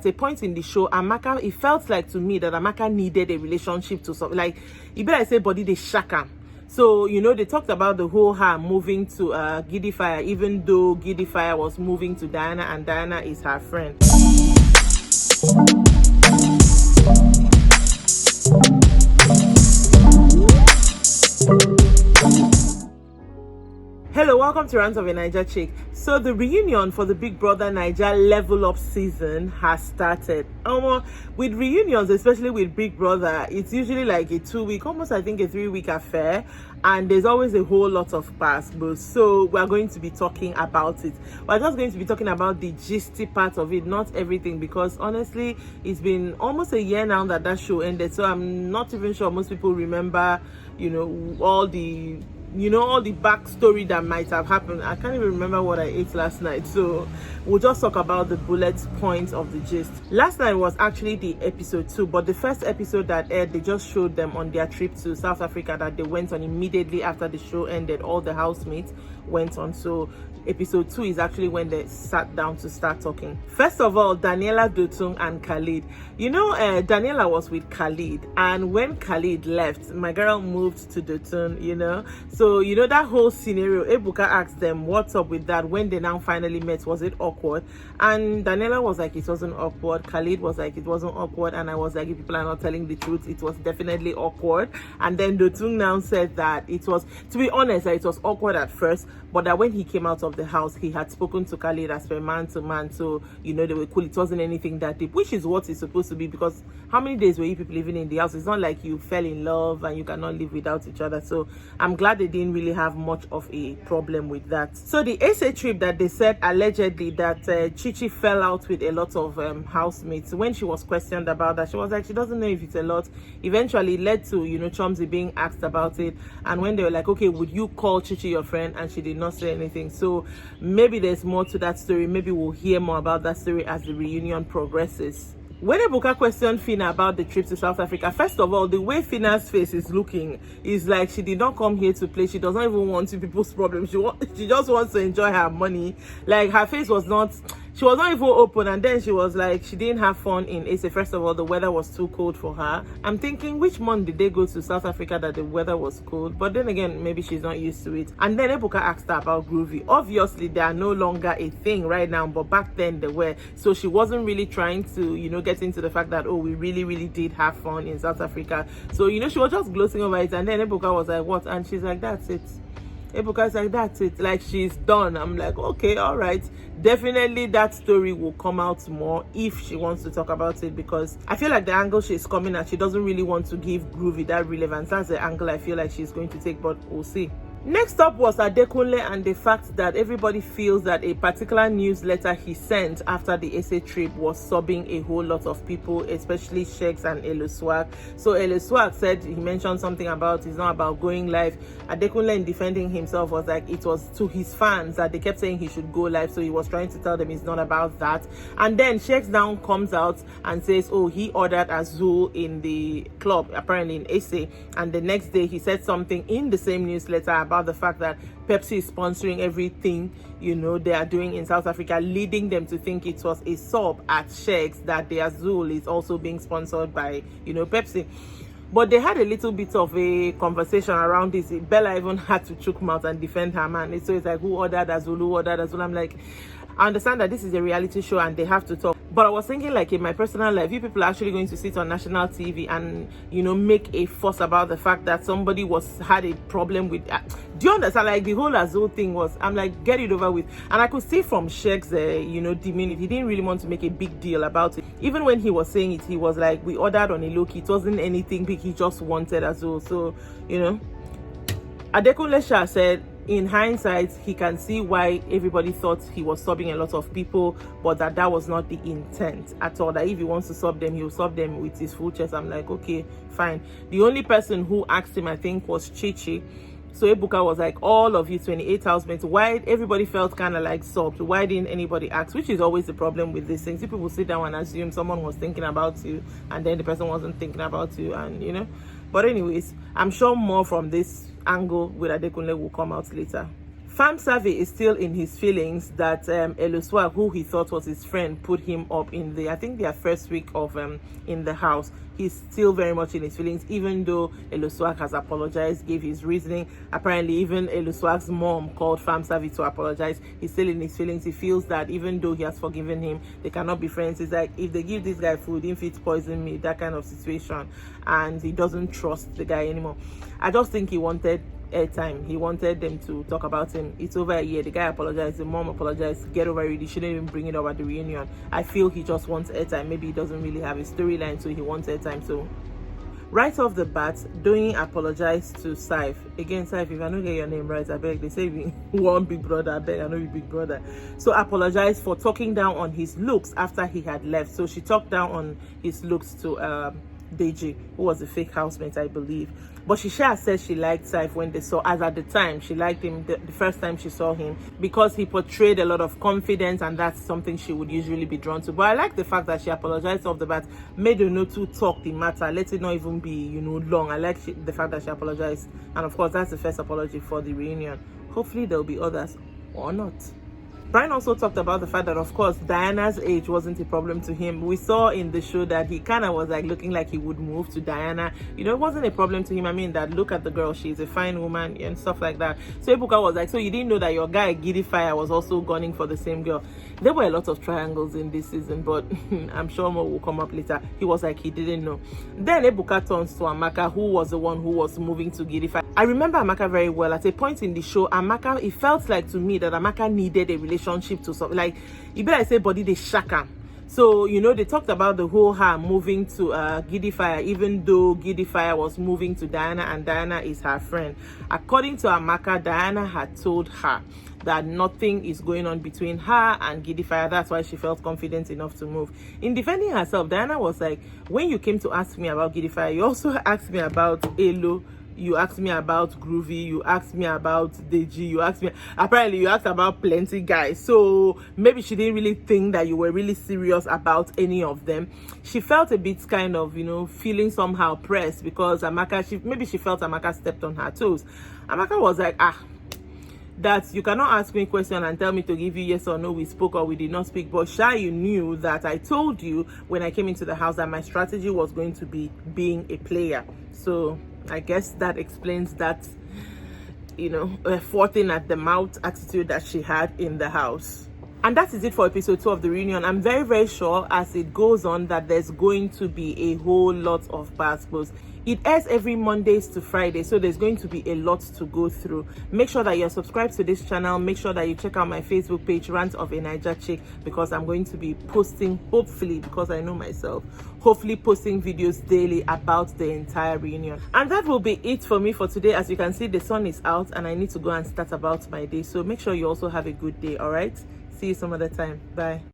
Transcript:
at a point in the show, Amaka, it felt like to me that Amaka needed a relationship to like, you better say body they shaka. So, you know, they talked about the whole her moving to Giddy Fire, even though Giddy Fire was moving to Diana and Diana is her friend. Hello, welcome to Rants of a Naija Chic. So the reunion for the Big Brother Naija Level Up season has started. With reunions, especially with Big Brother, it's usually like a 2-week, almost I think a 3-week affair, and there's always a whole lot of past. So we're going to be talking about it. We're just going to be talking about the gisty part of it, not everything, because honestly, it's been almost a year now that show ended. So I'm not even sure most people remember, you know, all the backstory that might have happened. I can't even remember what I ate last night, so we'll just talk about the bullet points of the gist. Last night was actually the episode 2, but the first episode that aired, they just showed them on their trip to South Africa that they went on immediately after the show ended. All the housemates went on, so episode 2 is actually when they sat down to start talking. First of all, Daniela, Dotun and Khalid. You know, Daniela was with Khalid, and when Khalid left, my girl moved to Dotun, you know. So, you know, that whole scenario, Ebuka asked them what's up with that. When they now finally met, was it awkward? And Daniela was like, it wasn't awkward. Khalid was like, it wasn't awkward. And I was like, if people are not telling the truth, it was definitely awkward. And then Dotun now said that it was, to be honest, that it was awkward at first, but that when he came out of the house, he had spoken to Khalid as per man to man, so you know they were cool. It wasn't anything that deep, which is what it's supposed to be, because how many days were you people living in the house? It's not like you fell in love and you cannot live without each other. So I'm glad they didn't really have much of a problem with that. So the SA trip that they said allegedly that Chichi fell out with a lot of housemates, when she was questioned about that, she was like, she doesn't know if it's a lot. Eventually it led to, you know, Chomzy being asked about it, and when they were like, okay, would you call Chichi your friend? And she did not say anything. So maybe there's more to that story. Maybe we'll hear more about that story as the reunion progresses. When Ebuka questioned Fina about the trip to South Africa, first of all, the way Fina's face is looking is like she did not come here to play. She doesn't even want to people's problems. She just wants to enjoy her money. Like, her face was not, she was not even open. And then she was like, she didn't have fun in Ace. First of all, the weather was too cold for her. I'm thinking, which month did they go to South Africa that the weather was cold? But then again, maybe she's not used to it. And then Ebuka asked her about Groovy. Obviously, they are no longer a thing right now, but back then they were. So she wasn't really trying to, you know, get into the fact that, oh, we really did have fun in South Africa. So, you know, she was just glossing over it. And then Ebuka was like, what? And she's like, that's it. Ebuka's like, that's it. Like, she's done. I'm like, okay, all right. Definitely that story will come out more if she wants to talk about it, because I feel like the angle she's coming at, she doesn't really want to give Groovy that relevance. That's the angle I feel like she's going to take, but we'll see. Next up was Adekunle and the fact that everybody feels that a particular newsletter he sent after the SA trip was sobbing a whole lot of people, especially Sheiks and Eluswag. So Eluswag said, he mentioned something about it's not about going live. Adekunle, in defending himself, was like it was to his fans that they kept saying he should go live, so he was trying to tell them it's not about that. And then Sheiks now comes out and says, oh, he ordered Azul in the club, apparently in SA, and the next day he said something in the same newsletter about the fact that Pepsi is sponsoring everything, you know, they are doing in South Africa, leading them to think it was a sub at Sheiks that the Azul is also being sponsored by, you know, Pepsi. But they had a little bit of a conversation around this. Bella even had to choke mouth and defend her man. So it's like, who ordered Azul? Who ordered Azul? I'm like, I understand that this is a reality show and they have to talk. But I was thinking, like, in my personal life, you people are actually going to sit on national TV and, you know, make a fuss about the fact that somebody had a problem with... do you understand? Like, the whole Azul thing was, I'm like, get it over with. And I could see from Sheiks, you know, demeanor, he didn't really want to make a big deal about it. Even when he was saying it, he was like, we ordered on a low-key. It wasn't anything big. He just wanted Azul. So, you know, Adekunle Shah said, in hindsight, he can see why everybody thought he was subbing a lot of people, but that was not the intent at all. That if he wants to sub them, he'll sub them with his full chest. I'm like, okay, fine. The only person who asked him, I think, was Chichi. So Ebuka was like, all of you 28 housemates, why everybody felt kind of like subbed? Why didn't anybody ask? Which is always the problem with these things. People sit down and assume someone was thinking about you, and then the person wasn't thinking about you, and you know. But anyways, I'm sure more from this angle with Adekunle will come out later. Fam Savvy is still in his feelings that Eloswag, who he thought was his friend, put him up in I think their first week of in the house. He's still very much in his feelings, even though Eloswag has apologized, gave his reasoning. Apparently, even Eloswag's mom called Fam Savvy to apologize. He's still in his feelings. He feels that even though he has forgiven him, they cannot be friends. It's like, if they give this guy food, if it's poison me, that kind of situation, and he doesn't trust the guy anymore. I just think he wanted airtime. He wanted them to talk about him. It's over a year. The guy apologized, the mom apologized. Get over it. He shouldn't even bring it up at the reunion. I feel he just wants airtime. Maybe he doesn't really have a storyline, so he wants airtime. So right off the bat, Doyin apologized to Saif. Again, Saif, if I don't get your name right, I beg. They say we one big brother, I beg, I know you big brother. So apologized for talking down on his looks after he had left. So she talked down on his looks to Deji, who was a fake housemate, I believe. But she said she liked Saif when they saw, as at the time, she liked him the first time she saw him, because he portrayed a lot of confidence, and that's something she would usually be drawn to. But I like the fact that she apologized off the bat, made to talk the matter, let it not even be, long. I like the fact that she apologized. And of course, that's the first apology for the reunion. Hopefully there'll be others, or not. Brian also talked about the fact that, of course, Diana's age wasn't a problem to him. We saw in the show that he kind of was like looking like he would move to Diana. It wasn't a problem to him. I mean, that look at the girl, she's a fine woman and stuff like that. So Ebuka was like, so you didn't know that your guy Giddy Fire was also gunning for the same girl? There were a lot of triangles in this season, but I'm sure more will come up later. He was like, he didn't know. Then Ebuka turns to Amaka, who was the one who was moving to Giddy Fire. I remember Amaka very well. At a point in the show, Amaka, it felt like to me that Amaka needed a relationship to something. Like, you better say body they shaka. So, they talked about the whole her moving to Giddy Fire, even though Giddy Fire was moving to Diana, and Diana is her friend. According to Amaka, Diana had told her that nothing is going on between her and Giddy Fire. That's why she felt confident enough to move. In defending herself, Diana was like, when you came to ask me about Giddy Fire, you also asked me about Elo, you asked me about Groovy, you asked me about Deji, apparently you asked about plenty guys. So maybe she didn't really think that you were really serious about any of them. She felt a bit kind of, feeling somehow pressed, because maybe she felt Amaka stepped on her toes. Amaka was like, that you cannot ask me a question and tell me to give you yes or no, we spoke or we did not speak. But Sha, you knew that I told you when I came into the house that my strategy was going to be being a player. So I guess that explains that, frothing at the mouth attitude that she had in the house. And that is it for episode 2 of the reunion. I'm very, very sure as it goes on that there's going to be a whole lot of basketballs. It airs every Mondays to Fridays, so there's going to be a lot to go through. Make sure that you're subscribed to this channel. Make sure that you check out my Facebook page, Rants of a Naija Chick, because I'm going to be posting, hopefully, because I know myself, hopefully posting videos daily about the entire reunion. And that will be it for me for today. As you can see, the sun is out and I need to go and start about my day. So make sure you also have a good day, all right? See you some other time. Bye.